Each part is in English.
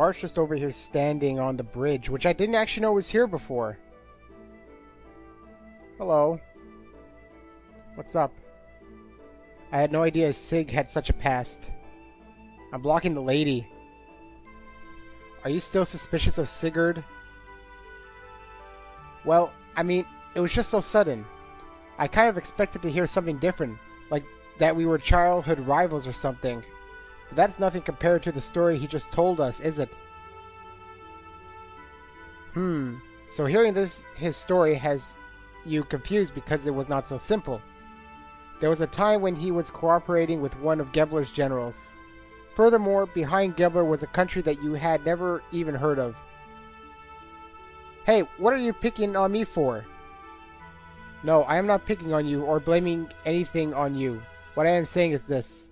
Bart's just over here standing on the bridge, which I didn't actually know was here before. Hello. What's up? I had no idea Sig had such a past. I'm blocking the lady. Are you still suspicious of Sigurd? Well, I mean, it was just so sudden. I kind of expected to hear something different, like that we were childhood rivals or something. But that's nothing compared to the story he just told us, is it? So hearing his story has you confused because it was not so simple. There was a time when he was cooperating with one of Gebler's generals. Furthermore, behind Gebler was a country that you had never even heard of. Hey, what are you picking on me for? No, I am not picking on you or blaming anything on you. What I am saying is this.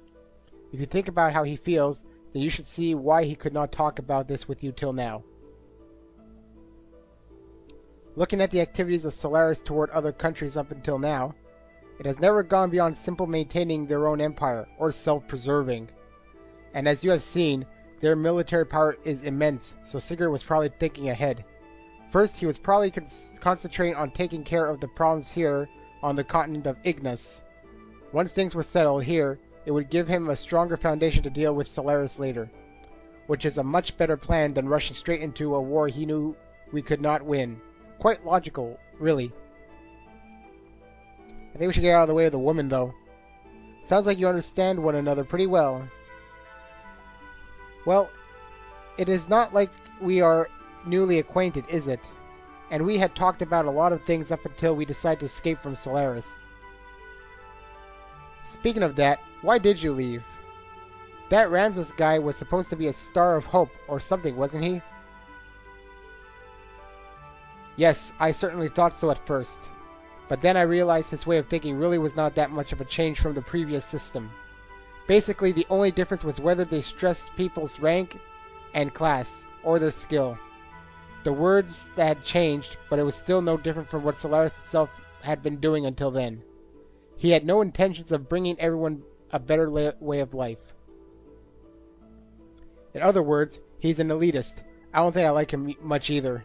If you think about how he feels, then you should see why he could not talk about this with you till now. Looking at the activities of Solaris toward other countries up until now, it has never gone beyond simple maintaining their own empire or self-preserving. And as you have seen, their military power is immense, so Sigurd was probably thinking ahead. First, he was probably concentrating on taking care of the problems here on the continent of Ignis. Once things were settled here, it would give him a stronger foundation to deal with Solaris later, which is a much better plan than rushing straight into a war he knew we could not win. Quite logical, really. I think we should get out of the way of the woman, though. Sounds like you understand one another pretty well. Well, it is not like we are newly acquainted, is it? And we had talked about a lot of things up until we decided to escape from Solaris. Speaking of that, why did you leave? That Ramses guy was supposed to be a star of hope or something, wasn't he? Yes, I certainly thought so at first. But then I realized his way of thinking really was not that much of a change from the previous system. Basically, the only difference was whether they stressed people's rank and class, or their skill. The words had changed, but it was still no different from what Solaris itself had been doing until then. He had no intentions of bringing everyone a better way of life. In other words, he's an elitist. I don't think I like him much either.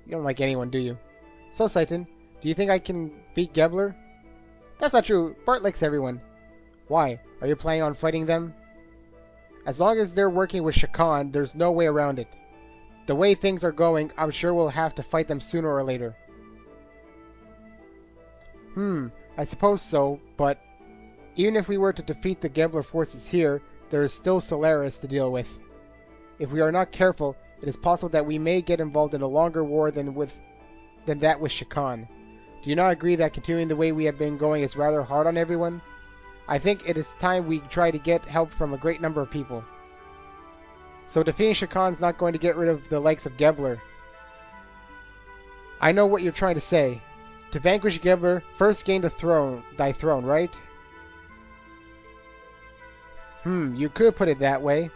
You don't like anyone, do you? So, Satan, do you think I can beat Gebler? That's not true. Bart likes everyone. Why? Are you planning on fighting them? As long as they're working with Shakan, there's no way around it. The way things are going, I'm sure we'll have to fight them sooner or later. I suppose so, but even if we were to defeat the Gebler forces here, there is still Solaris to deal with. If we are not careful, it is possible that we may get involved in a longer war than that with Shakan. Do you not agree that continuing the way we have been going is rather hard on everyone? I think it is time we try to get help from a great number of people. So defeating Shakan's not going to get rid of the likes of Gebler. I know what you're trying to say. To vanquish Gebler, first gain thy throne, right? You could put it that way.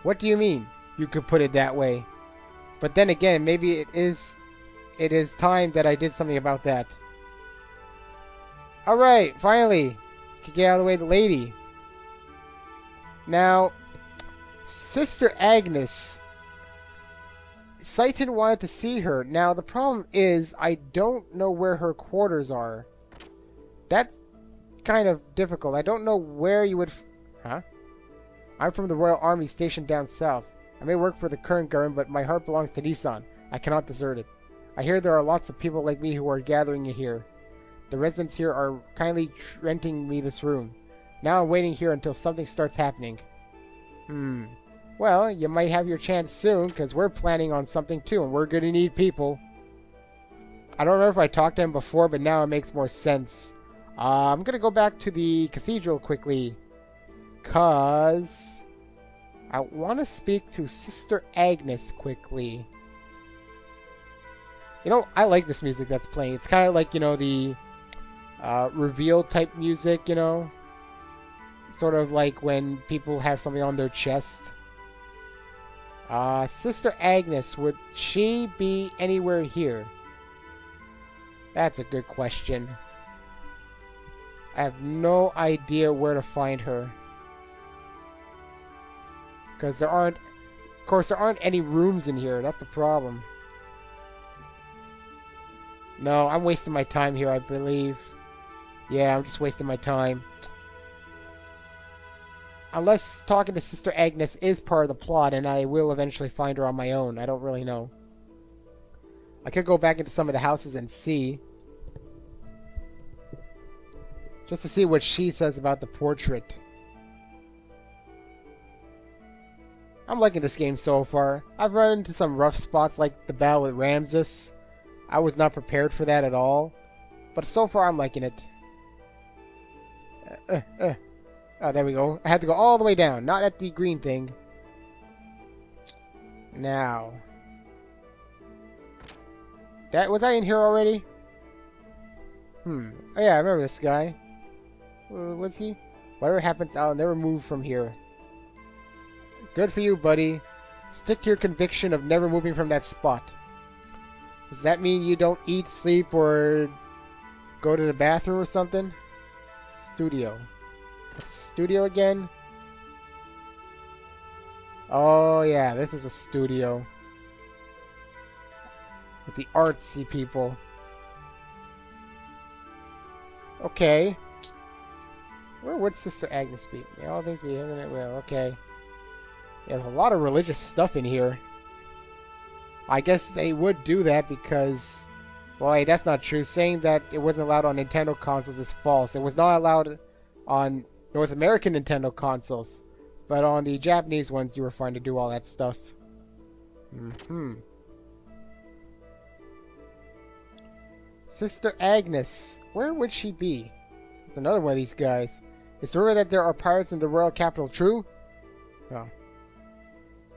What do you mean, you could put it that way? But then again, maybe it is time that I did something about that. Alright, finally! Can get out of the way of the lady. Now, Sister Agnes. Satan wanted to see her. Now, the problem is, I don't know where her quarters are. That's kind of difficult. I don't know where you would... Huh? I'm from the Royal Army stationed down south. I may work for the current government, but my heart belongs to Nissan. I cannot desert it. I hear there are lots of people like me who are gathering here. The residents here are kindly renting me this room. Now I'm waiting here until something starts happening. Well, you might have your chance soon, because we're planning on something too, and we're going to need people. I don't remember if I talked to him before, but now it makes more sense. I'm going to go back to the cathedral quickly, because I want to speak to Sister Agnes quickly. You know, I like this music that's playing. It's kind of like, you know, the reveal type music, you know? Sort of like when people have something on their chest. Sister Agnes, would she be anywhere here? That's a good question. I have no idea where to find her. Because there aren't... course, there aren't any rooms in here. That's the problem. No, I'm wasting my time here, I believe. Yeah, I'm just wasting my time. Unless talking to Sister Agnes is part of the plot, and I will eventually find her on my own. I don't really know. I could go back into some of the houses and see. Just to see what she says about the portrait. I'm liking this game so far. I've run into some rough spots like the battle with Ramses. I was not prepared for that at all. But so far I'm liking it. Oh, there we go. I had to go all the way down, not at the green thing. Now. Was I in here already? Oh yeah, I remember this guy. Was he? Whatever happens, I'll never move from here. Good for you, buddy. Stick to your conviction of never moving from that spot. Does that mean you don't eat, sleep, or go to the bathroom or something? Studio. Studio again? Oh yeah, this is a studio. With the artsy people. Okay. Where would Sister Agnes be? Yeah, all things we have in it. Well, okay. Yeah, there's a lot of religious stuff in here. I guess they would do that because... Well, hey, that's not true. Saying that it wasn't allowed on Nintendo consoles is false. It was not allowed on North American Nintendo consoles. But on the Japanese ones, you were fine to do all that stuff. Sister Agnes. Where would she be? It's another one of these guys. Is the rumor that there are pirates in the royal capital true? Oh.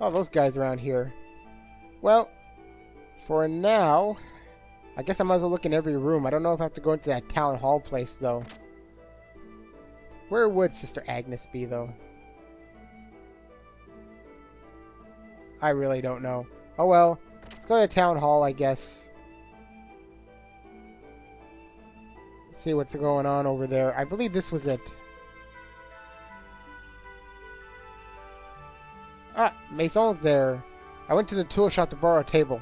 Oh, those guys around here. Well, for now, I guess I might as well look in every room. I don't know if I have to go into that town hall place, though. Where would Sister Agnes be, though? I really don't know. Oh well, let's go to town hall, I guess. Let's see what's going on over there. I believe this was it. Ah, Mason's there. I went to the tool shop to borrow a table.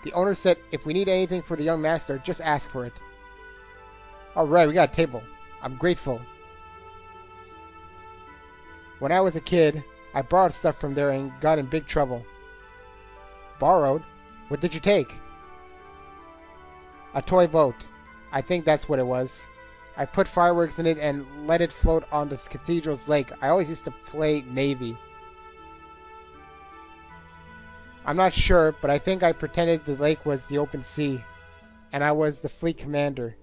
The owner said if we need anything for the young master, just ask for it. Alright, we got a table. I'm grateful. When I was a kid, I borrowed stuff from there and got in big trouble. Borrowed? What did you take? A toy boat. I think that's what it was. I put fireworks in it and let it float on the cathedral's lake. I always used to play Navy. I'm not sure, but I think I pretended the lake was the open sea, and I was the fleet commander.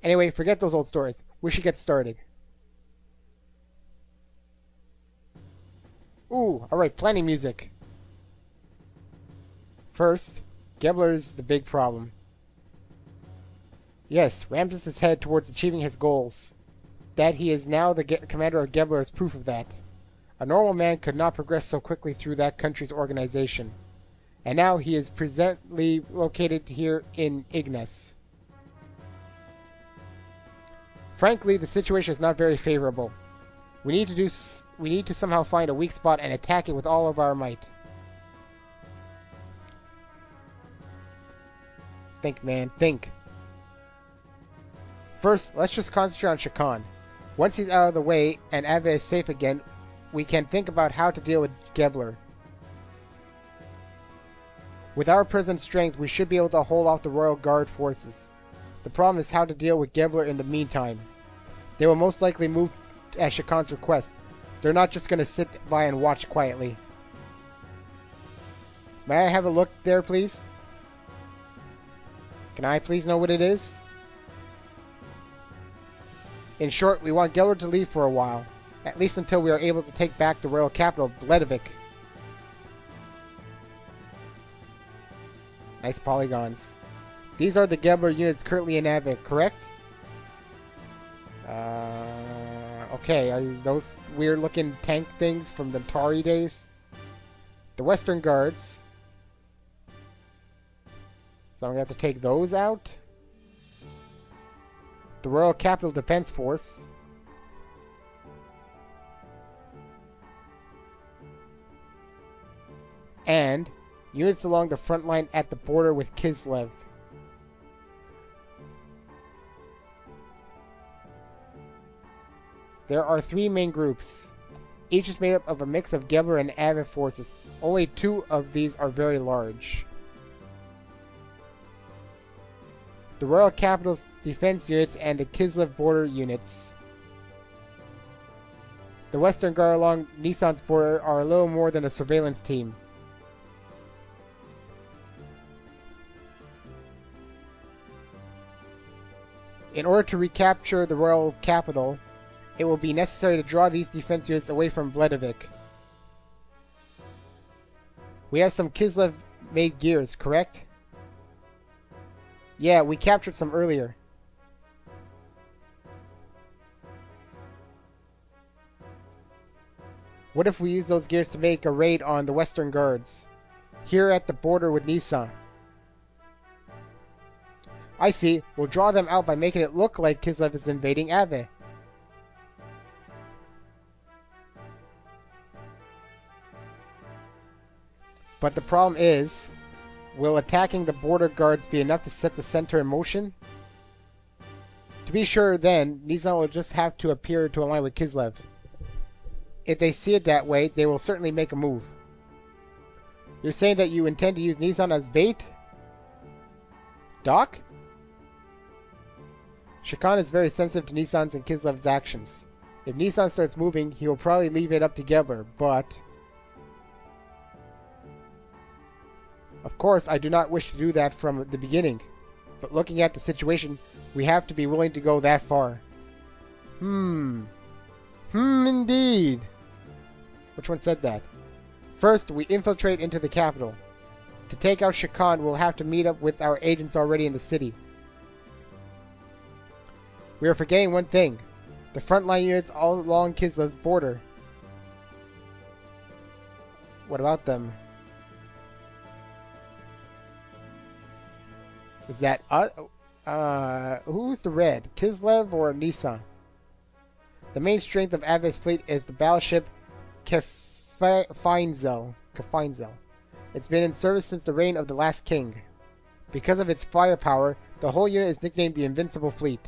Anyway, forget those old stories. We should get started. Ooh, alright, planning music. First, Gebler is the big problem. Yes, Ramses is headed towards achieving his goals. That he is now the commander of Gebler is proof of that. A normal man could not progress so quickly through that country's organization. And now he is presently located here in Ignis. Frankly, the situation is not very favorable. We need to somehow find a weak spot and attack it with all of our might. Think, man, think. First, let's just concentrate on Shakan. Once he's out of the way and Aveh is safe again, we can think about how to deal with Gebler. With our present strength, we should be able to hold off the Royal Guard forces. The problem is how to deal with Gebler in the meantime. They will most likely move at Shakan's request. They're not just going to sit by and watch quietly. May I have a look there, please? Can I please know what it is? In short, we want Gebler to leave for a while. At least until we are able to take back the royal capital, Bledavik. Nice polygons. These are the Gebler units currently in Aveh, correct? Okay, are those weird looking tank things from the Atari days? The Western Guards. So I'm going to have to take those out. The Royal Capital Defense Force. and units along the front line at the border with Kislev. There are 3 main groups. Each is made up of a mix of Geber and Aveh forces. Only 2 of these are very large. The Royal Capital's defense units and the Kislev border units. The Western Guard along Nissan's border are a little more than a surveillance team. In order to recapture the Royal Capital, it will be necessary to draw these defense units away from Vledovik. We have some Kislev-made gears, correct? Yeah, we captured some earlier. What if we use those gears to make a raid on the Western Guards, here at the border with Nissan? I see. We'll draw them out by making it look like Kislev is invading Aveh. But the problem is, will attacking the border guards be enough to set the center in motion? To be sure, then, Nissan will just have to appear to align with Kislev. If they see it that way, they will certainly make a move. You're saying that you intend to use Nissan as bait? Doc? Shakan is very sensitive to Nissan's and Kislev's actions. If Nissan starts moving, he will probably leave it up to Geber, but... Of course, I do not wish to do that from the beginning, but looking at the situation, we have to be willing to go that far. Indeed. Which one said that? First, we infiltrate into the capital. To take out Shakan, we'll have to meet up with our agents already in the city. We are forgetting one thing. The frontline units all along Kislev's border. What about them? Is that who's the red? Kislev or Nissan? The main strength of Aveh's fleet is the battleship Kefeinzel. It's been in service since the reign of the last king. Because of its firepower, the whole unit is nicknamed the Invincible Fleet.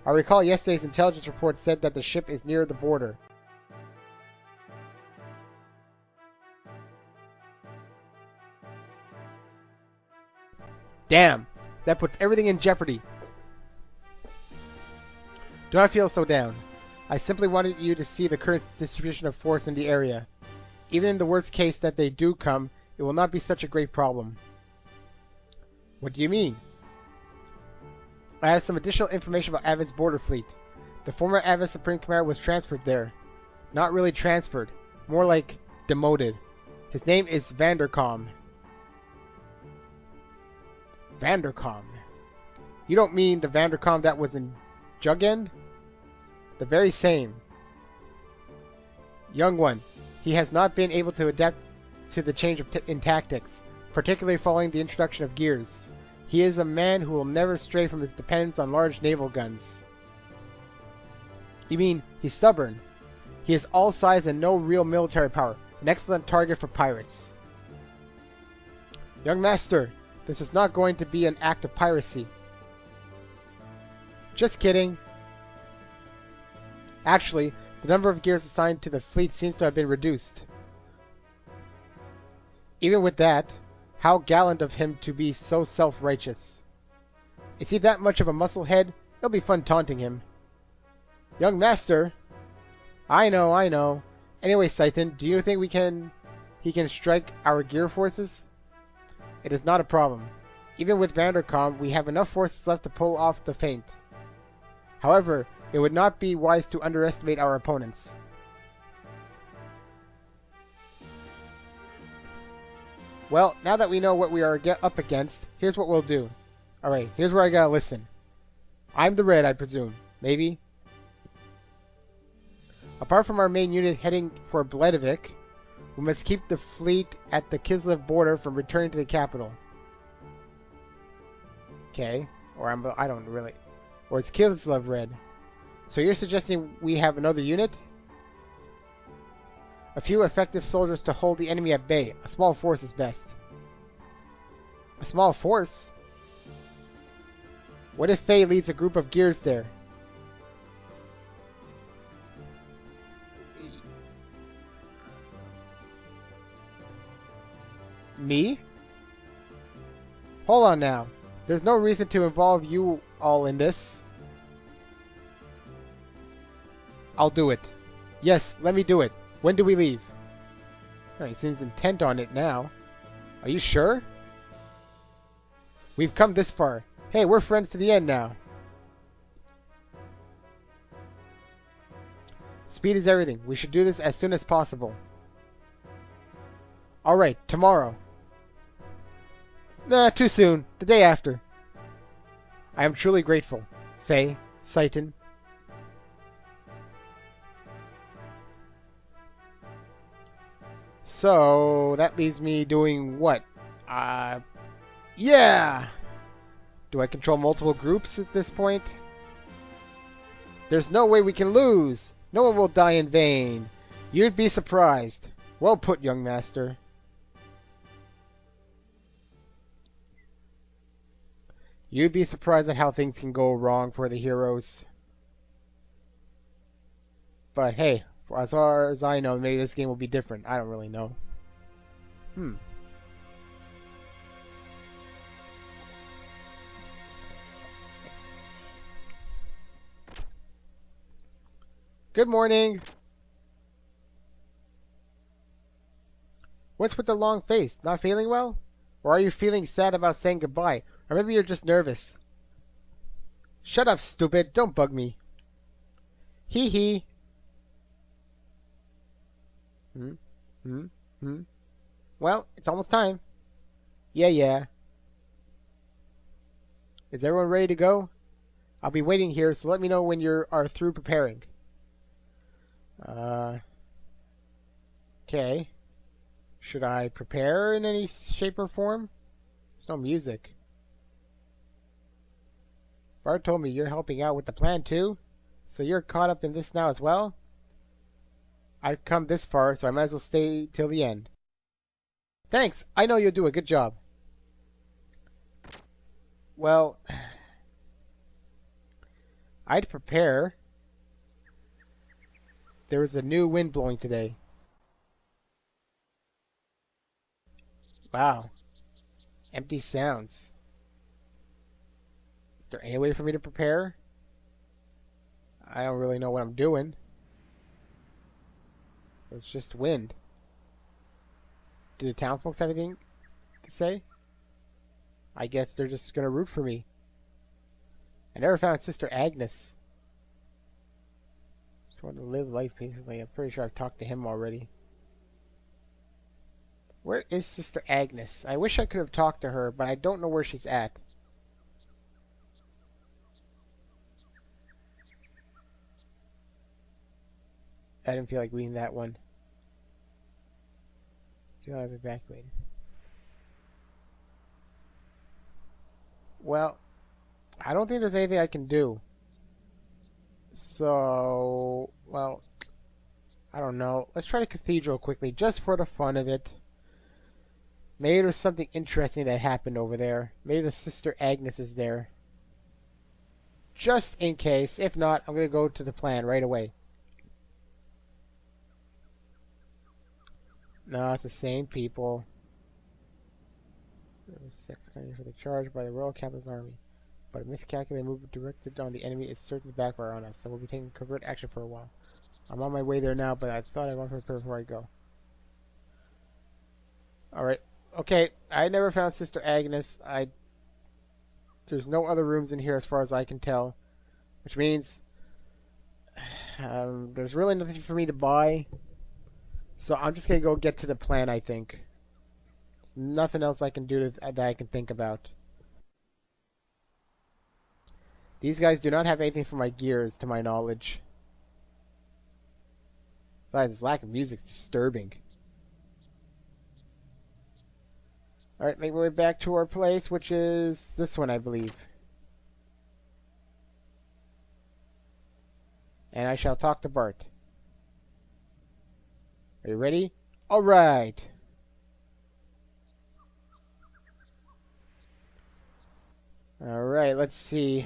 I recall yesterday's intelligence report said that the ship is near the border. Damn! That puts everything in jeopardy. Do not feel so down. I simply wanted you to see the current distribution of force in the area. Even in the worst case that they do come, it will not be such a great problem. What do you mean? I have some additional information about Aveh's border fleet. The former Aveh Supreme Commander was transferred there. Not really transferred. More like demoted. His name is Vanderkom. Vanderkom? You don't mean the Vanderkom that was in Jugend? The very same. Young one, he has not been able to adapt to the change in tactics, particularly following the introduction of gears. He is a man who will never stray from his dependence on large naval guns. You mean, he's stubborn? He is all size and no real military power, an excellent target for pirates. Young master, this is not going to be an act of piracy. Just kidding. Actually, the number of gears assigned to the fleet seems to have been reduced. Even with that, how gallant of him to be so self-righteous. Is he that much of a musclehead? It'll be fun taunting him. Young master! I know. Anyway, Saitan, do you think he can strike our gear forces? It is not a problem. Even with Vanderkom, we have enough forces left to pull off the feint. However, it would not be wise to underestimate our opponents. Well, now that we know what we are up against, here's what we'll do. Alright, here's where I gotta listen. I'm the red, I presume. Maybe? Apart from our main unit heading for Vledovik, we must keep the fleet at the Kislev border from returning to the capital. Okay. I don't really... Or it's Kislev red. So you're suggesting we have another unit? A few effective soldiers to hold the enemy at bay. A small force is best. A small force? What if Faye leads a group of gears there? Me? Hold on now. There's no reason to involve you all in this. I'll do it. Yes, let me do it. When do we leave? Oh, he seems intent on it now. Are you sure? We've come this far. Hey, we're friends to the end now. Speed is everything. We should do this as soon as possible. Alright, tomorrow. Nah, too soon. The day after. I am truly grateful. Faye, Saiton. So, that leaves me doing what? Yeah! Do I control multiple groups at this point? There's no way we can lose! No one will die in vain. You'd be surprised. Well put, young master. You'd be surprised at how things can go wrong for the heroes. But hey, as far as I know, maybe this game will be different. I don't really know. Good morning. What's with the long face? Not feeling well? Or are you feeling sad about saying goodbye? Or maybe you're just nervous. Shut up, stupid. Don't bug me. Hee hee. Well, it's almost time. Yeah. Is everyone ready to go? I'll be waiting here, so let me know when you are through preparing. Okay. Should I prepare in any shape or form? There's no music. Bart told me you're helping out with the plan too, so you're caught up in this now as well? I've come this far, so I might as well stay till the end. Thanks! I know you'll do a good job. Well, I'd prepare. There was a new wind blowing today. Wow. Empty sounds. Is there any way for me to prepare? I don't really know what I'm doing. It's just wind. Do the town folks have anything to say? I guess they're just gonna root for me. I never found Sister Agnes. Just want to live life peacefully. I'm pretty sure I've talked to him already. Where is Sister Agnes? I wish I could have talked to her, but I don't know where she's at. I didn't feel like reading that one. So I've evacuated. Well, I don't think there's anything I can do. So, well, I don't know. Let's try the cathedral quickly, just for the fun of it. Maybe there's something interesting that happened over there. Maybe the Sister Agnes is there. Just in case. If not, I'm going to go to the plan right away. No, it's the same people. Sex coming for the charge by the Royal Capital's army. But a miscalculated move directed on the enemy is certain to backfire on us, so we'll be taking covert action for a while. I'm on my way there now, but I thought I'd want to prepare before I go. Alright. Okay, I never found Sister Agnes. There's no other rooms in here as far as I can tell. Which means there's really nothing for me to buy. So I'm just going to go get to the plan, I think. Nothing else I can do that I can think about. These guys do not have anything for my gears, to my knowledge. Besides, this lack of music is disturbing. Alright, make my way back to our place, which is this one, I believe. And I shall talk to Bart. Are you ready? Alright. Alright, let's see.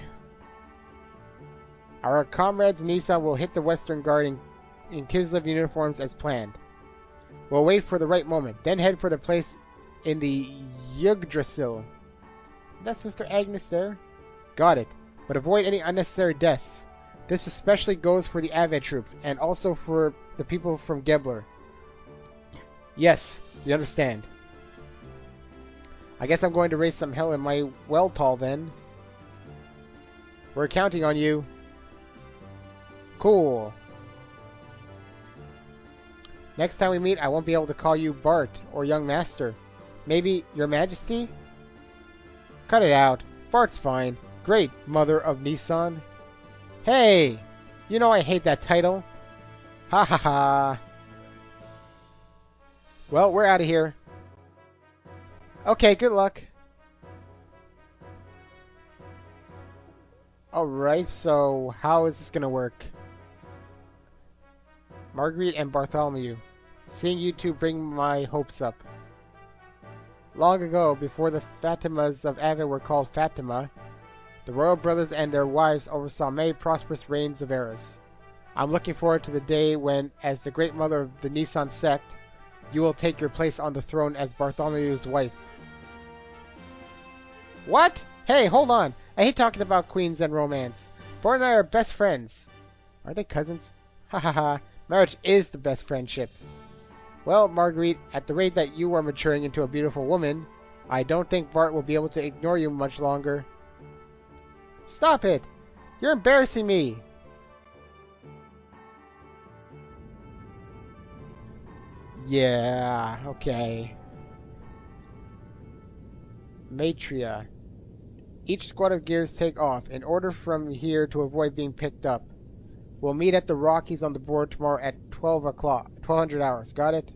Our comrades in Nissan will hit the Western Guard in Kislev uniforms as planned. We'll wait for the right moment, then head for the place in the Yggdrasil. Is that Sister Agnes there? Got it. But avoid any unnecessary deaths. This especially goes for the Aveh troops, and also for the people from Gebler. Yes, we understand. I guess I'm going to raise some hell in my Weltall then. We're counting on you. Cool. Next time we meet, I won't be able to call you Bart or Young Master. Maybe Your Majesty? Cut it out. Bart's fine. Great, Mother of Nissan. Hey! You know I hate that title. Ha ha ha. Well, we're out of here. Okay, good luck. Alright, so how is this gonna work? Marguerite and Bartholomew. Seeing you two bring my hopes up. Long ago, before the Fatimas of Aveh were called Fatima, the royal brothers and their wives oversaw many prosperous reigns of eras. I'm looking forward to the day when, as the great mother of the Nissan sect, you will take your place on the throne as Bartholomew's wife. What? Hey, hold on. I hate talking about queens and romance. Bart and I are best friends. Are they cousins? Ha ha ha. Marriage is the best friendship. Well, Marguerite, at the rate that you are maturing into a beautiful woman, I don't think Bart will be able to ignore you much longer. Stop it! You're embarrassing me! Yeah, okay. Matria. Each squad of gears take off, in order from here to avoid being picked up. We'll meet at the Rockies on the board tomorrow at 12 o'clock. 1200 hours. Got it?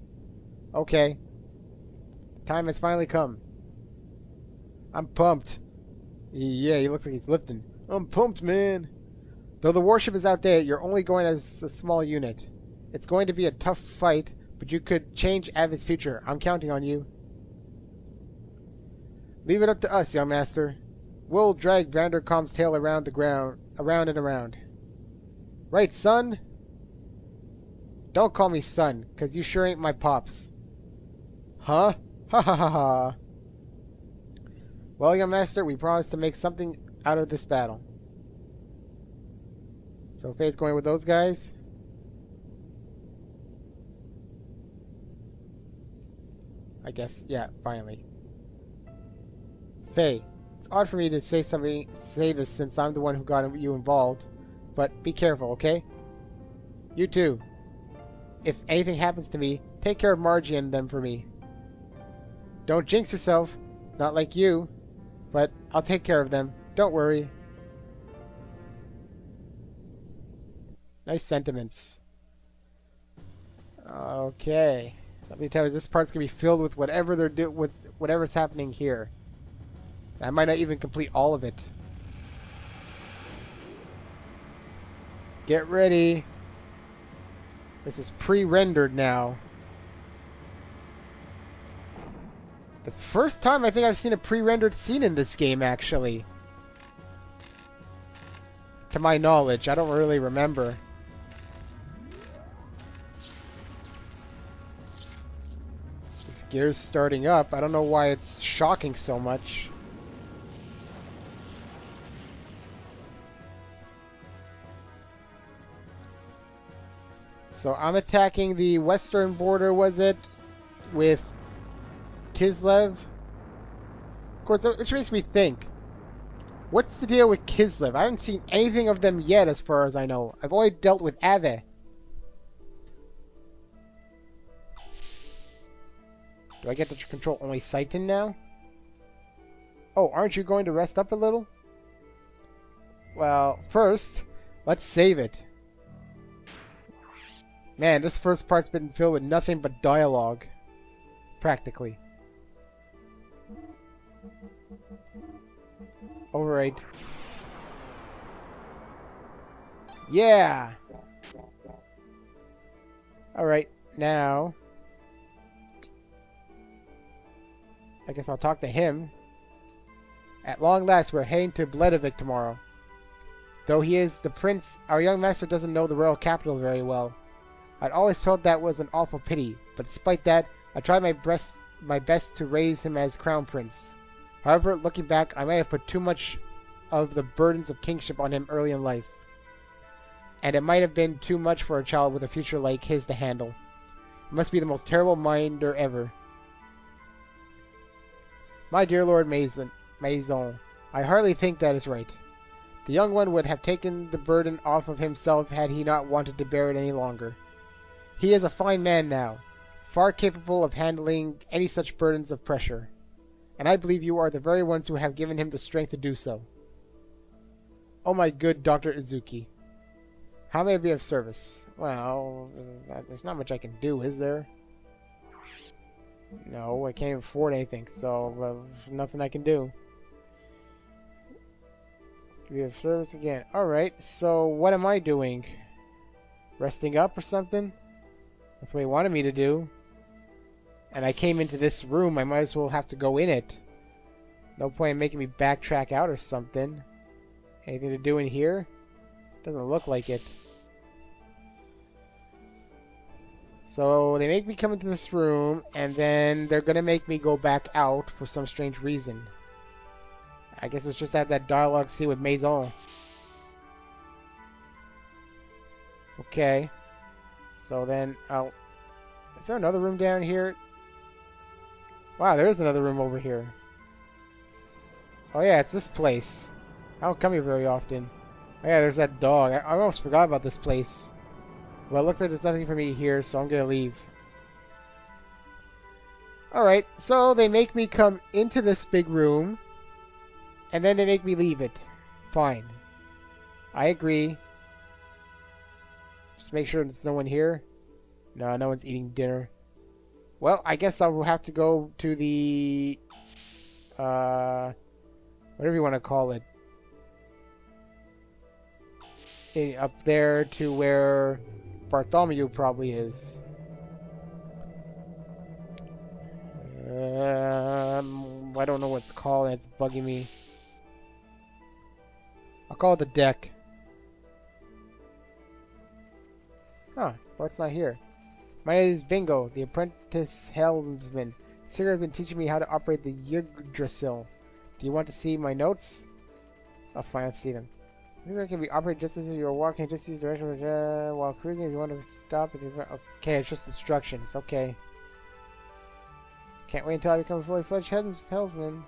Okay. Time has finally come. I'm pumped. Yeah, he looks like he's lifting. I'm pumped, man. Though the warship is outdated, you're only going as a small unit. It's going to be a tough fight, but you could change Aveh's future. I'm counting on you. Leave it up to us, young master. We'll drag Vanderkamp's tail around the ground, around and around. Right, son? Don't call me son, 'cause you sure ain't my pops. Huh? Ha ha ha ha. Well, young master, we promise to make something out of this battle. So Faye's going with those guys. I guess, yeah, finally. Faye, it's odd for me to say this since I'm the one who got you involved, but be careful, okay? You too. If anything happens to me, take care of Margie and them for me. Don't jinx yourself. It's not like you, but I'll take care of them. Don't worry. Nice sentiments. Okay. Let me tell you, this part's gonna be filled with whatever with whatever's happening here. I might not even complete all of it. Get ready. This is pre-rendered now. The first time I think I've seen a pre-rendered scene in this game, actually. To my knowledge, I don't really remember. This gear's starting up. I don't know why it's shocking so much. So I'm attacking the western border, was it? With Kislev? Of course, which makes me think. What's the deal with Kislev? I haven't seen anything of them yet as far as I know. I've only dealt with Aveh. Do I get to control only Seitan now? Oh, aren't you going to rest up a little? Well, first, let's save it. Man, this first part's been filled with nothing but dialogue. Practically. Alright. Yeah! Alright, now, I guess I'll talk to him. At long last, we're heading to Bledovik tomorrow. Though he is the prince, our young master doesn't know the royal capital very well. I'd always felt that was an awful pity, but despite that, I tried my best to raise him as crown prince. However, looking back, I may have put too much of the burdens of kingship on him early in life. And it might have been too much for a child with a future like his to handle. He must be the most terrible minder ever. My dear Lord Maison, I hardly think that is right. The young one would have taken the burden off of himself had he not wanted to bear it any longer. He is a fine man now, far capable of handling any such burdens of pressure, and I believe you are the very ones who have given him the strength to do so. Oh my good Dr. Izuki. How may I be of service? Well, there's not much I can do, is there? No, I can't even afford anything, so nothing I can do. Be of service again. Alright, so what am I doing? Resting up or something? That's what he wanted me to do. And I came into this room, I might as well have to go in it. No point in making me backtrack out or something. Anything to do in here? Doesn't look like it. So they make me come into this room, and then they're gonna make me go back out for some strange reason. I guess it's just that dialogue scene with Maison. Okay. So then I'll... Is there another room down here? Wow, there is another room over here. Oh yeah, it's this place. I don't come here very often. Oh yeah, there's that dog. I almost forgot about this place. Well, it looks like there's nothing for me here, so I'm gonna leave. Alright, so they make me come into this big room, and then they make me leave it. Fine. I agree. Just make sure there's no one here. No, no one's eating dinner. Well, I guess I will have to go to the... whatever you want to call it. Up there to where Bartholomew probably is. I don't know what it's called. It's bugging me. I'll call it the deck. Huh, Bart's not here. My name is Bingo, the apprentice helmsman. Sigurd has been teaching me how to operate the Yggdrasil. Do you want to see my notes? Oh, fine, let's see them. It can be operated just as if you were walking. Just use direction while cruising. If you want to stop it. Okay, it's just instructions. Okay. Can't wait until I become a fully fledged helmsman.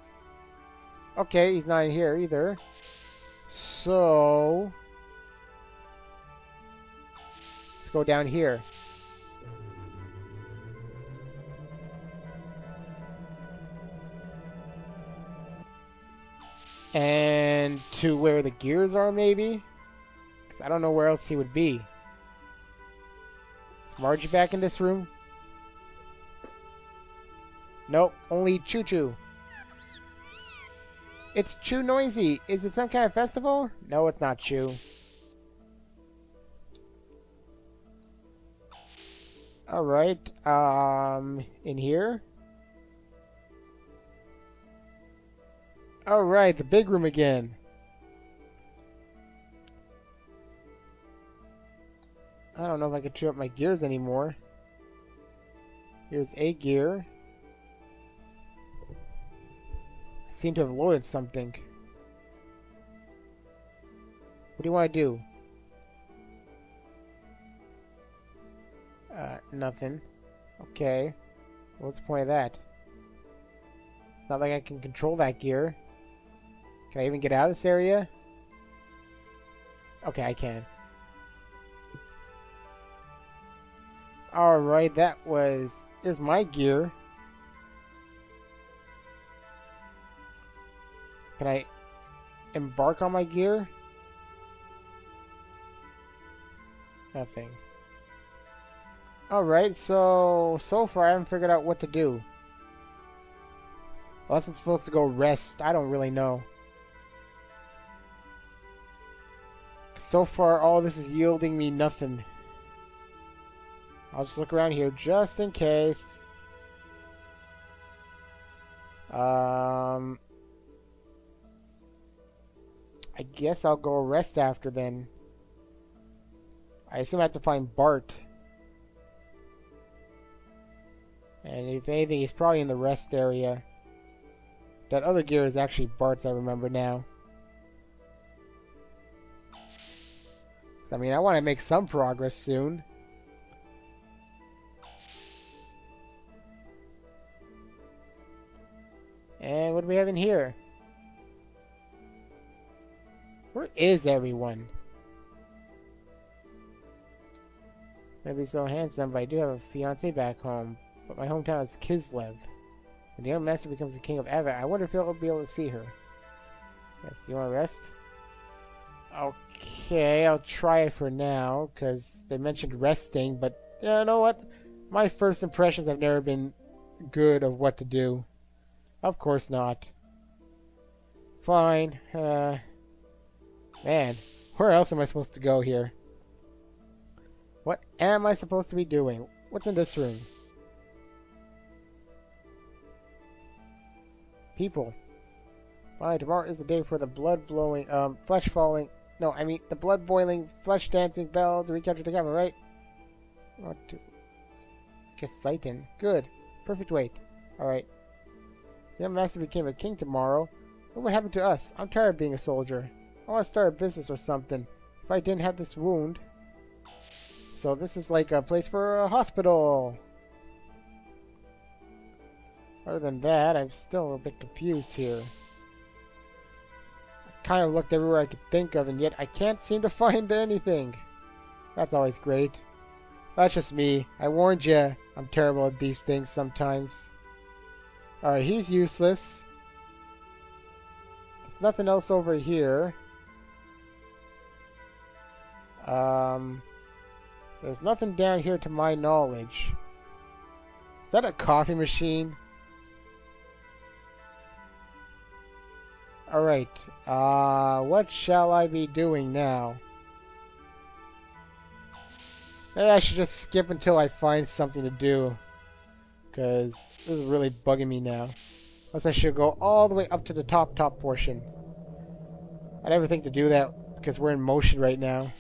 Okay, he's not in here either. So... let's go down here. And to where the gears are, maybe? Because I don't know where else he would be. Is Margie back in this room? Nope, only Choo Choo. It's Choo Noisy. Is it some kind of festival? No, it's not Choo. Alright, in here? Alright, the big room again. I don't know if I can chew up my gears anymore. Here's a gear. I seem to have loaded something. What do you want to do? Nothing. Okay. What's the point of that? It's not like I can control that gear. Can I even get out of this area? Okay, I can. Alright, that was... here's my gear. Can I embark on my gear? Nothing. Alright, so far I haven't figured out what to do. Unless I'm supposed to go rest, I don't really know. So far, all this is yielding me nothing. I'll just look around here just in case. I guess I'll go rest after then. I assume I have to find Bart. And if anything, he's probably in the rest area. That other gear is actually Bart's, I remember now. So, I mean, I want to make some progress soon. And what do we have in here? Where is everyone? Maybe so handsome, but I do have a fiancé back home. But my hometown is Kislev. When the young master becomes the king of Aveh, I wonder if he'll be able to see her. Yes, do you want to rest? Okay, I'll try it for now, because they mentioned resting, but you know what? My first impressions have never been good of what to do. Of course not. Fine. Man, where else am I supposed to go here? What am I supposed to be doing? What's in this room? People. Finally, tomorrow is the day for the blood-blowing, flesh-falling... No, I mean, the blood-boiling, flesh-dancing bell to recapture the camera, right? What to... Kasitin. Good. Perfect weight. Alright. The young master became a king tomorrow. What would happen to us? I'm tired of being a soldier. I want to start a business or something. If I didn't have this wound... So this is like a place for a hospital. Other than that, I'm still a bit confused here. I kind of looked everywhere I could think of, and yet I can't seem to find anything. That's always great. That's just me. I warned you. I'm terrible at these things sometimes. Alright, he's useless. There's nothing else over here. There's nothing down here to my knowledge. Is that a coffee machine? Alright, what shall I be doing now? Maybe I should just skip until I find something to do. Because this is really bugging me now. Unless I should go all the way up to the top portion. I never think to do that because we're in motion right now.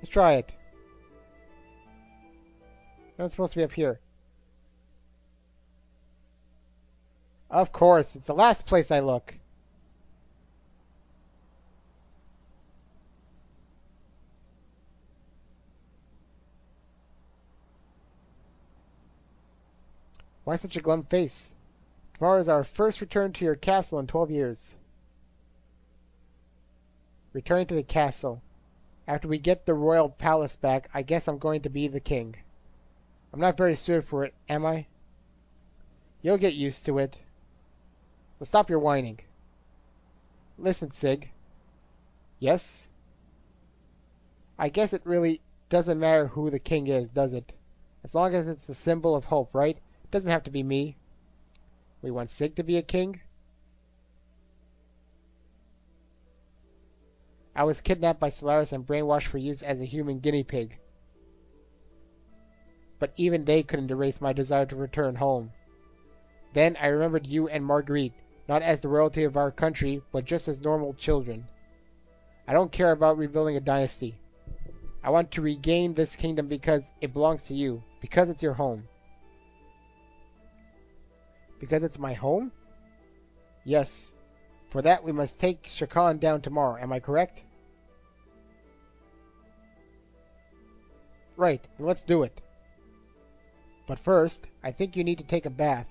Let's try it. No, it's supposed to be up here. Of course, it's the last place I look. Why such a glum face? Tomorrow is our first return to your castle in 12 years. Returning to the castle. After we get the royal palace back, I guess I'm going to be the king. I'm not very suited for it, am I? You'll get used to it. So stop your whining. Listen, Sig. Yes? I guess it really doesn't matter who the king is, does it? As long as it's a symbol of hope, right? It doesn't have to be me. We want Sig to be a king? I was kidnapped by Solaris and brainwashed for use as a human guinea pig. But even they couldn't erase my desire to return home. Then I remembered you and Marguerite, not as the royalty of our country, but just as normal children. I don't care about rebuilding a dynasty. I want to regain this kingdom because it belongs to you, because it's your home. Because it's my home? Yes. For that, we must take Shakan down tomorrow. Am I correct? Right. Let's do it. But first, I think you need to take a bath.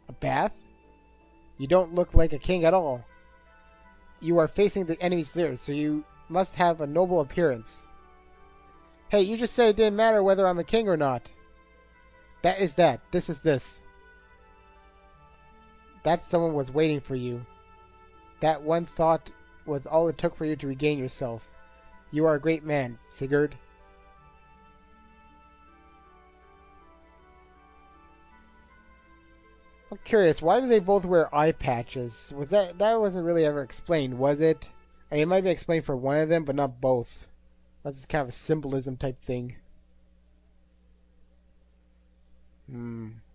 A bath? You don't look like a king at all. You are facing the enemy's lair, so you must have a noble appearance. Hey, you just said it didn't matter whether I'm a king or not. That is that. This is this. That someone was waiting for you. That one thought was all it took for you to regain yourself. You are a great man, Sigurd. I'm curious, why do they both wear eye patches? That wasn't really ever explained, was it? I mean, it might be explained for one of them, but not both. That's kind of a symbolism type thing.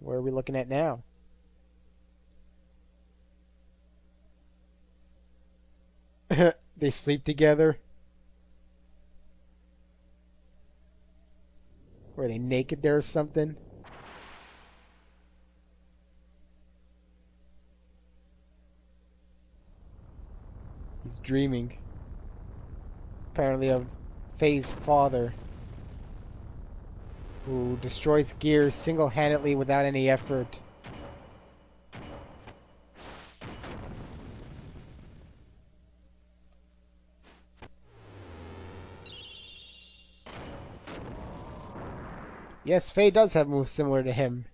What are we looking at now? They sleep together. Were they naked there or something? He's dreaming. Apparently of Faye's father, who destroys Gears single-handedly without any effort. Yes, Faye does have moves similar to him.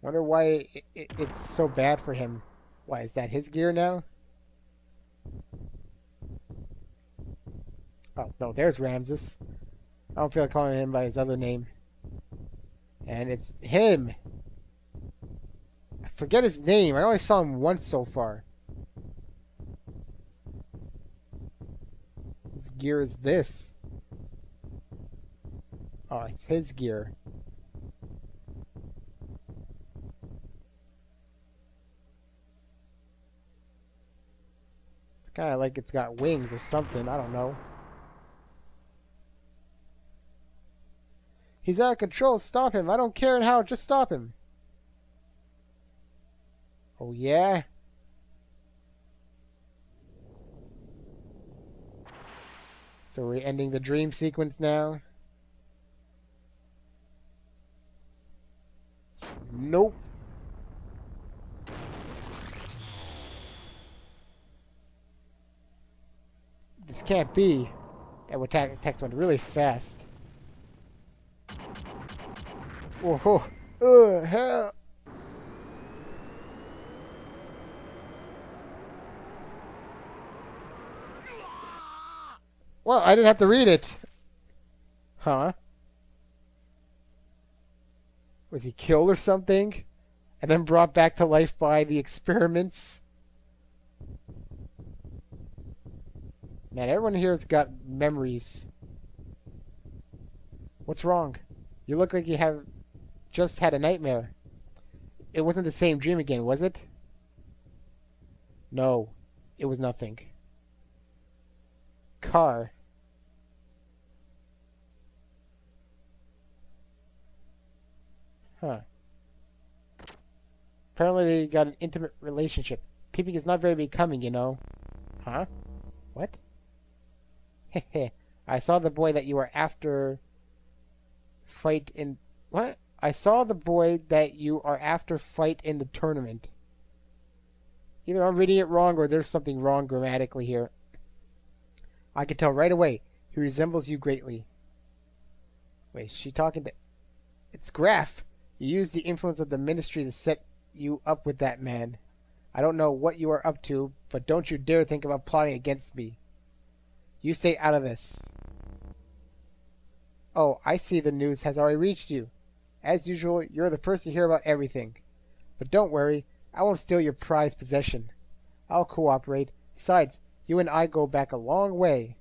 Wonder why it's so bad for him. Why, is that his gear now? Oh, no, there's Ramses. I don't feel like calling him by his other name. And it's him! I forget his name. I only saw him once so far. Whose gear is this? Oh, it's his gear. It's kind of like it's got wings or something. I don't know. He's out of control. Stop him. I don't care how. Just stop him. Oh, yeah? So we're ending the dream sequence now? Nope. This can't be. That would text went really fast. Whoa. Hell. Well, I didn't have to read it. Huh? Was he killed or something? And then brought back to life by the experiments? Man, everyone here has got memories. What's wrong? You look like you have just had a nightmare. It wasn't the same dream again, was it? No, it was nothing. Car. Huh. Apparently they got an intimate relationship. Peeping is not very becoming, you know. Huh? What? Heh. I saw the boy that you were after fight in... What? I saw the boy that you are after fight in the tournament. Either I'm reading it wrong or there's something wrong grammatically here. I can tell right away. He resembles you greatly. Wait, is she talking to... It's Graf. You used the influence of the ministry to set you up with that man. I don't know what you are up to, but don't you dare think about plotting against me. You stay out of this. Oh, I see the news has already reached you. As usual, you're the first to hear about everything. But don't worry, I won't steal your prized possession. I'll cooperate. Besides, you and I go back a long way.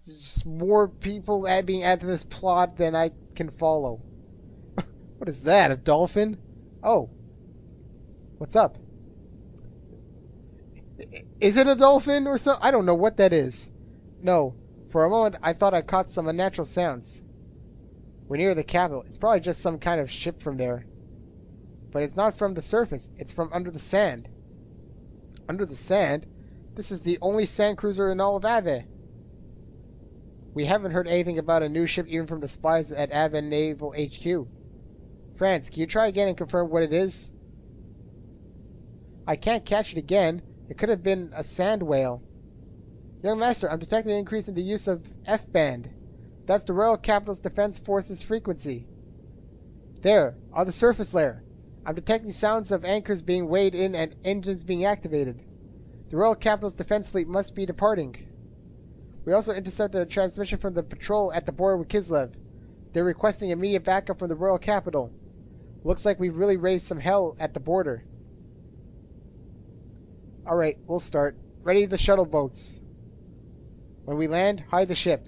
There's more people being added to this plot than I can follow. What is that, a dolphin? Oh. What's up? Is it a dolphin or something? I don't know what that is. No. For a moment, I thought I caught some unnatural sounds. We're near the capital. It's probably just some kind of ship from there. But it's not from the surface. It's from under the sand. Under the sand? This is the only sand cruiser in all of Aveh. We haven't heard anything about a new ship even from the spies at Aveh Naval HQ. Franz, can you try again and confirm what it is? I can't catch it again. It could have been a sand whale. Young Master, I'm detecting an increase in the use of F-band. That's the Royal Capital's Defense Forces frequency. There, on the surface layer. I'm detecting sounds of anchors being weighed in and engines being activated. The Royal Capital's defense fleet must be departing. We also intercepted a transmission from the patrol at the border with Kislev. They're requesting immediate backup from the Royal Capital. Looks like we've really raised some hell at the border. Alright, we'll start. ready the shuttle boats. When we land, hide the ship.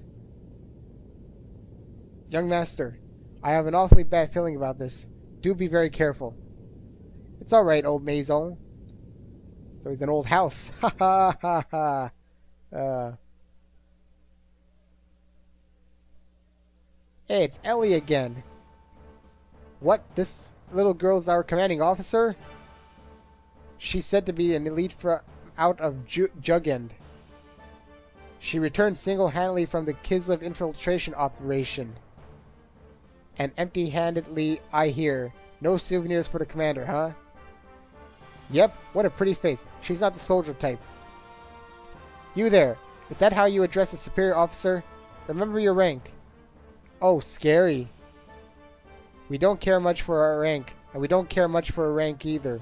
Young master, I have an awfully bad feeling about this. Do be very careful. It's alright, old maison. So he's an old house. Ha ha ha ha. Hey, it's Ellie again. What? This little girl's our commanding officer? She's said to be an elite out of Jugend. She returned single-handedly from the Kislev infiltration operation. And empty-handedly, I hear. No souvenirs for the commander, huh? Yep, what a pretty face. She's not the soldier type. You there. Is that how you address a superior officer? Remember your rank. Oh, scary. We don't care much for our rank, and we don't care much for a rank either.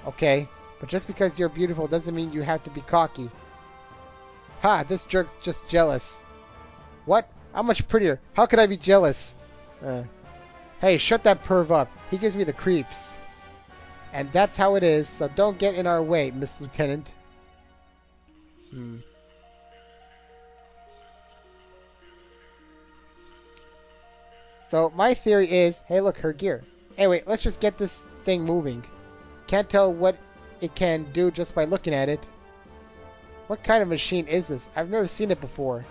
Okay, but just because you're beautiful doesn't mean you have to be cocky. Ha, this jerk's just jealous. What? I'm much prettier. How could I be jealous? Hey, shut that perv up. He gives me the creeps. And that's how it is, so don't get in our way, Miss Lieutenant. So, my theory is... Hey, look, her gear. Anyway, let's just get this thing moving. Can't tell what it can do just by looking at it. What kind of machine is this? I've never seen it before.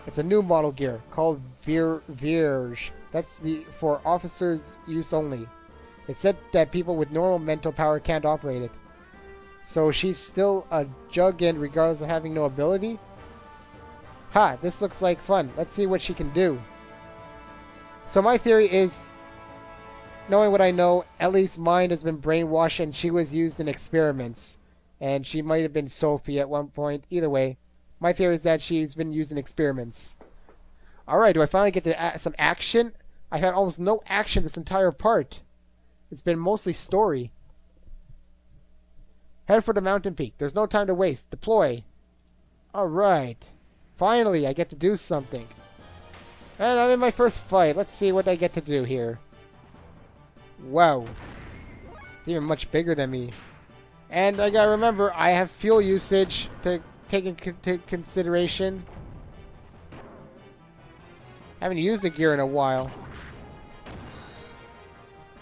It's a new model gear called Vierge. That's for officers' use only. It said that people with normal mental power can't operate it. So she's still a Jugend regardless of having no ability? Ha, this looks like fun. Let's see what she can do. So my theory is, knowing what I know, Ellie's mind has been brainwashed and she was used in experiments. And she might have been Sophie at one point. Either way, my theory is that she's been used in experiments. Alright, do I finally get to some action? I've had almost no action this entire part. It's been mostly story. Head for the mountain peak. There's no time to waste. Deploy. Alright. Finally, I get to do something. And I'm in my first fight. Let's see what I get to do here. Wow. It's even much bigger than me. And I gotta remember, I have fuel usage to take into consideration. I haven't used the gear in a while.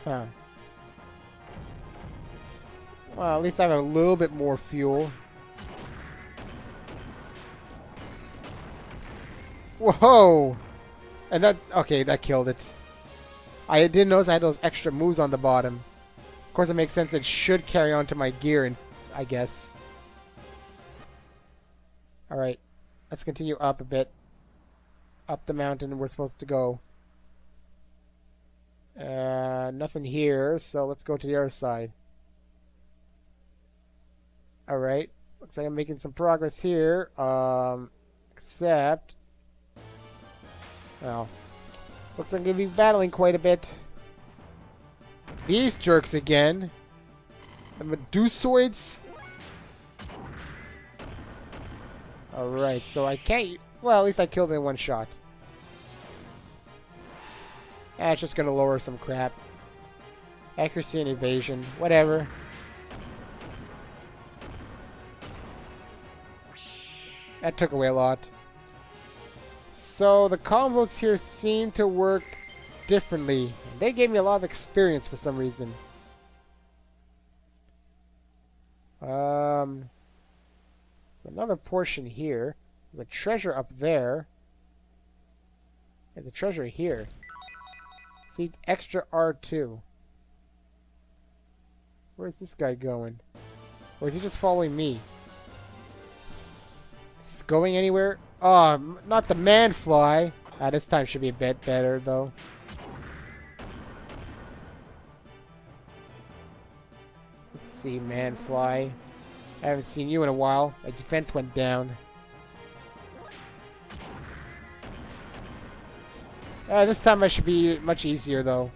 Huh. Well, at least I have a little bit more fuel. Whoa! And that's... Okay, that killed it. I didn't notice I had those extra moves on the bottom. Of course, it makes sense it should carry on to my gear, and I guess. Alright. Let's continue up a bit. Up the mountain we're supposed to go. Nothing here, so let's go to the other side. Alright. Looks like I'm making some progress here. Except... Well, looks like I'm going to be battling quite a bit. These jerks again. The Medusoids. Alright, so I can't... Well, at least I killed them in one shot. It's just going to lower some crap. Accuracy and evasion. Whatever. That took away a lot. So the combos here seem to work differently. They gave me a lot of experience for some reason. Another portion here. There's a treasure up there. And the treasure here. See, extra R2. Where's this guy going? Or is he just following me? Is this going anywhere? Oh, not the man-fly. This time should be a bit better, though. Let's see, man-fly. I haven't seen you in a while. My defense went down. This time I should be much easier, though.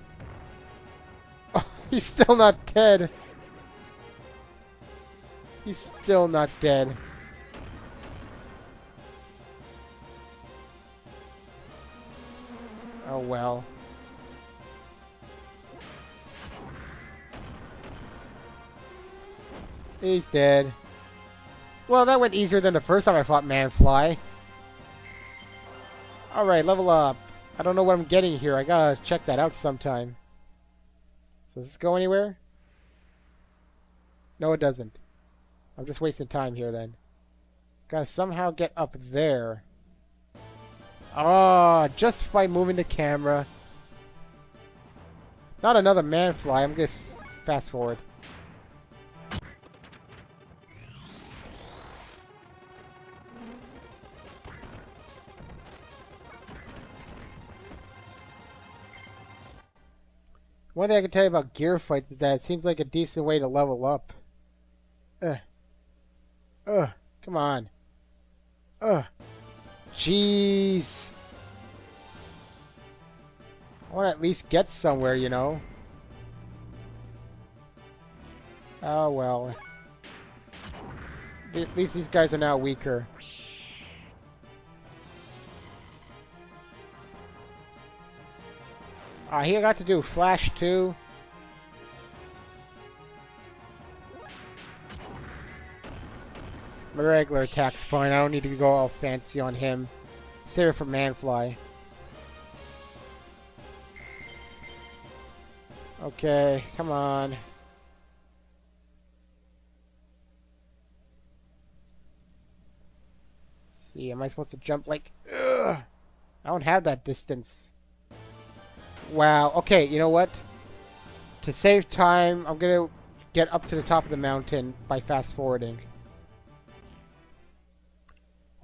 Oh, he's still not dead. He's still not dead. Oh well. He's dead. Well, that went easier than the first time I fought Manfly. Alright, level up. I don't know what I'm getting here. I gotta check that out sometime. So does this go anywhere? No, it doesn't. I'm just wasting time here then. Gotta somehow get up there. Oh, just by moving the camera. Not another Manfly. I'm gonna fast forward. One thing I can tell you about gear fights is that it seems like a decent way to level up. Come on. Jeez. I want to at least get somewhere, you know. Oh well. At least these guys are now weaker. He got to do Flash too. My regular attack's fine. I don't need to go all fancy on him. Save it for Manfly. Okay, come on. Let's see, am I supposed to jump like... Ugh. I don't have that distance. Wow, okay, you know what? To save time, I'm gonna get up to the top of the mountain by fast forwarding.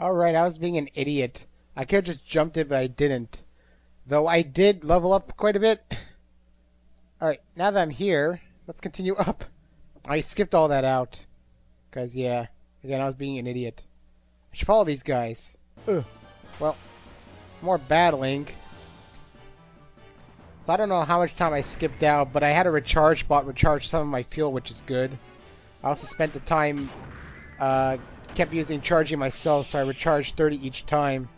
Alright, I was being an idiot. I could have just jumped it, but I didn't. Though I did level up quite a bit. Alright, now that I'm here, let's continue up. I skipped all that out. Because, yeah, again, I was being an idiot. I should follow these guys. Ugh. Well, more battling. So I don't know how much time I skipped out, but I had a recharge bot recharge some of my fuel, which is good. I also spent the time, kept using charging myself, so I recharged 30 each time.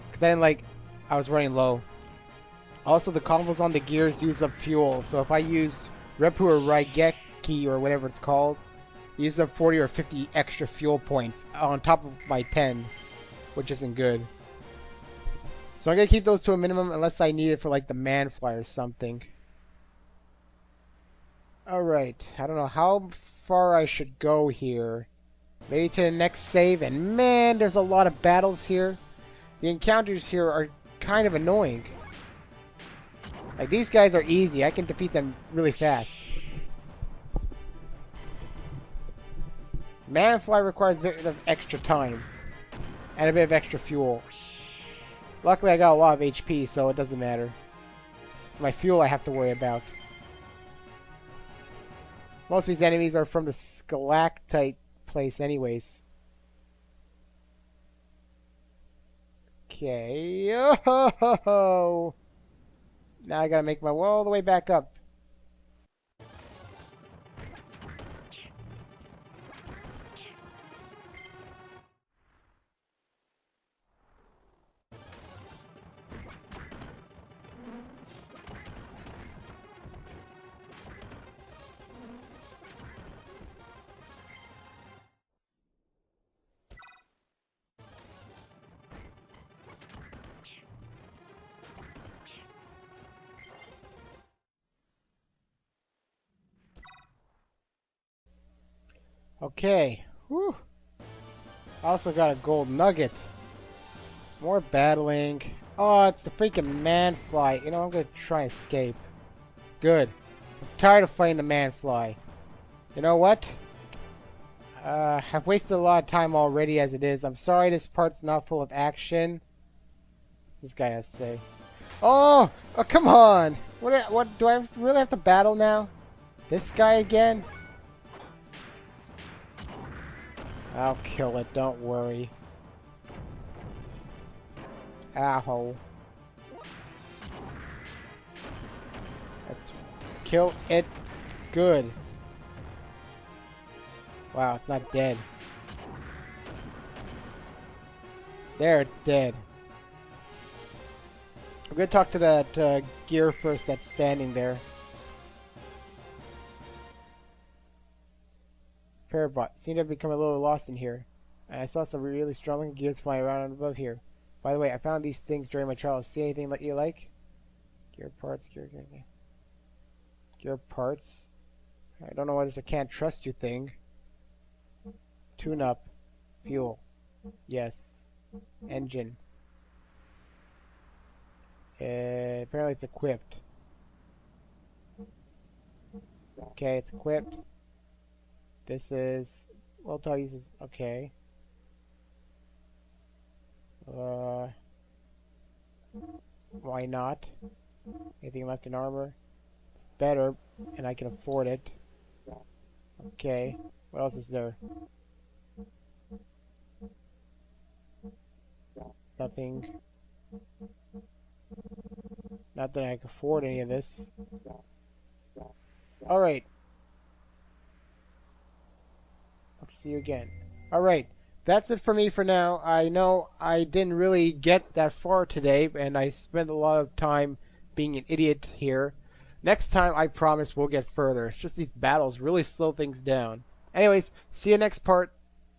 Because I didn't like, I was running low. Also, the combos on the gears use up fuel, so if I used Repu or Raigeki or whatever it's called, it uses up 40 or 50 extra fuel points on top of my 10, which isn't good. So I'm going to keep those to a minimum unless I need it for like the Manfly or something. Alright, I don't know how far I should go here. Maybe to the next save, and man, there's a lot of battles here. The encounters here are kind of annoying. Like, these guys are easy. I can defeat them really fast. Manfly requires a bit of extra time. And a bit of extra fuel. Luckily, I got a lot of HP, so it doesn't matter. It's my fuel I have to worry about. Most of these enemies are from the stalactite place anyways. Okay. Oh! Now I gotta make my way all the way back up. Okay. Whew. Also got a gold nugget. More battling. Oh, it's the freaking Manfly. You know, I'm gonna try and escape. Good. I'm tired of fighting the Manfly. You know what? I've wasted a lot of time already as it is. I'm sorry this part's not full of action. What's this guy has to say? Oh! Oh, come on! What do I really have to battle now? This guy again? I'll kill it, don't worry. Ow. Let's kill it good. Wow, it's not dead. There, it's dead. I'm gonna talk to that gear first that's standing there. Parabot. Seem to have become a little lost in here. And I saw some really strong gears flying around above here. By the way, I found these things during my travels. See anything that you like? Gear parts, gear parts. I don't know what is a can't trust you thing. Tune up. Fuel. Yes. Engine. Apparently it's equipped. Okay, it's equipped. This is... Well, tell you this is... Okay. Why not? Anything left in armor? It's better, and I can afford it. Okay. What else is there? Nothing. Not that I can afford any of this. Alright. Hope to see you again. Alright. That's it for me for now. I know I didn't really get that far today, and I spent a lot of time being an idiot here. Next time, I promise we'll get further. It's just these battles really slow things down. Anyways, see you next part.